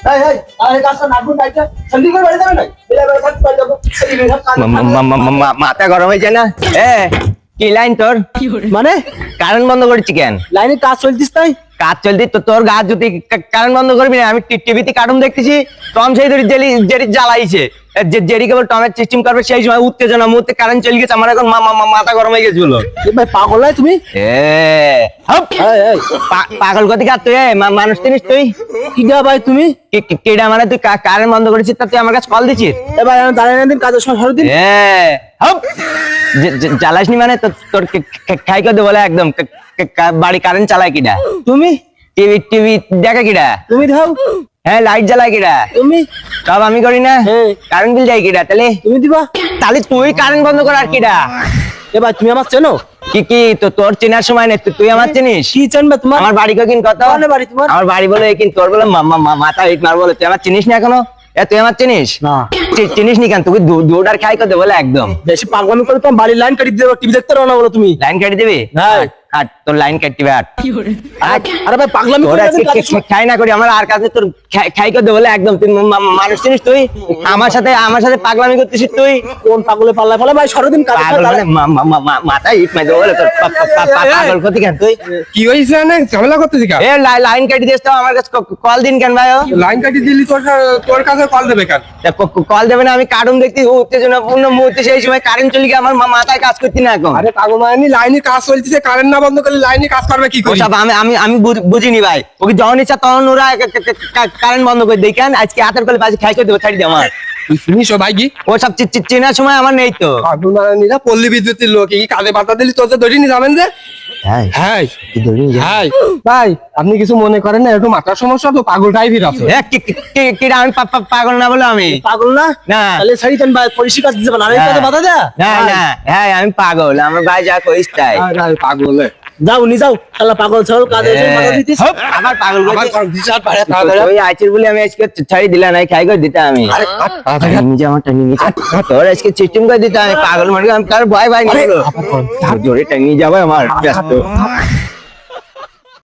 এই এই আরে কাজটা নাগুন ডাইটা জলদি করে বাড়ি যাবে না এলা বেলা কাজ পাই যাবো মাথা গরম হয়েছে না এ কি লাইন তোর মানে কারেন্ট বন্ধ করেছি কেন লাইনে কাজ চলতিস তাই কাজ চলতি তো তোর গা যদি কারেন্ট বন্ধ করবি না আমি টিভিতে কার্টুন দেখতেছি টম সেই ধরে জেরি জ্বালাইছে জেরি কেবল টমের সিস্টেম করবে সেই সময় উত্তেজনা মুহূর্তে কারেন্ট চলে গেছে আমার এখন মাথা গরম হয়ে গেছিল ভাই পাগল নাই তুমি পাগল গতি কার তুই মানুষ চিনিস তুই কিডা ভাই তুমি কেডা মানে তুই কারেন্ট বন্ধ করেছিস তা তুই আমার কাছে কল দিছিস এবার আমি দাঁড়াই না দিন কাজের সময় সরো দিন জ্বালাসনি মানে তোর খাই করে বলে একদম বাড়ি কারেন্ট চালায় কিডা তুমি টিভি দেখে কিডা তুমি দাও হ্যাঁ লাইট জ্বালায় কিডা তুমি সব আমি করি না কারেন্ট বিল যাই কিডা তাহলে তুমি দিবা তাহলে তুই কারেন্ট বন্ধ কর আর কিডা এবার তুমি আমার চেনো কি তো তোর চেনার সময় নেই তুই আমার চিনিস কি জানবে তোমার আমার বাড়ি কিন কত বাড়ি তোমার আমার বাড়ি বলে কিন তোর বলে মাথা ইট মার বলে তুই আমার চিনিস না এখনো তুই আমার চিনিস না চিনিস নি কেন তুই দুটার খাই করতে বলে একদম বেশি পাগলামি করে তোমার বাড়ির লাইন কাটি দেবো টিভি দেখতে পারো না বলো তুমি লাইন কাটি দিবি হাট তোর লাইন কাটতে হাট আরে ভাই পাগলামি করে খাই না করি আমার আর কাছে তোর খাই করতে বলে একদম তুই মানুষ চিনিস তুই আমার সাথে পাগলামি করতেছিস তুই কোন পাগলে পাল্লা ফেলে ভাই সরো দিন পাগল মানে মাথা ইট মাই দেবো বলে তোর পাগল করতে কেন তুই কি হয়েছে না ঝামেলা করতেছি এ লাইন কাটি দিস তো আমার কাছে কল দিন কেন ভাই লাইন কাটি দিলি তোর কাছে কল দেবে কেন কল দেবে না আমি কার্টুন দেখতে উত্তেজনাপূর্ণ মুহূর্তে সেই সময় কারেন্ট চলে গিয়ে আমার মাথায় কাজ করতে না এখন আরে পাগল মানে লাইনে কাজ চলতেছে কারেন্ট না বন্ধ করলে লাইনে কাজ করবে কি করে ওসব আমি বুঝিনি ভাই ওকে যখন ইচ্ছা তখন ওরা কারেন্ট বন্ধ করে দেয় কেন আজকে হাতের কলে পাশে খাই করে দেবো ছাড়ি দে আমার তুই শুনিস ভাই কি ওসব চেনার সময় আমার নেই তো পাগল মারানিরা পল্লী বিদ্যুতের লোক কি কাজে বাতা দিলি তোর ধরি নি যাবেন যে হ্যাঁ হ্যাঁ ভাই আপনি কিছু মনে করেন না একটু মাথার সমস্যা তো পাগল টাইপের আছে আমি পাগল না বলে আমি পাগল না না তাহলে সারি দেন ভাই পরিষ্কার দিতে পারেন আরে কাজে বাধা দেয়া না হ্যাঁ আমি পাগল আমার ভাই যা কইস তাই পাগল যাও নি যাও শালা পাগল ছাল কাজে এসে বাধা দিতিস আমার পাগল আবার বিচার পারে ওই আইছিস বলে আমি আজকে ছাড়ি দিলা নাই খাই করে দিতে আমি নিজে আমার টানি নিয়ে তোর আজকে সিস্টেম করে দিতে আমি পাগল মানে আমি তার ভয় নিয়ে জোরে টানিয়ে যাবে আমার ব্যস্ত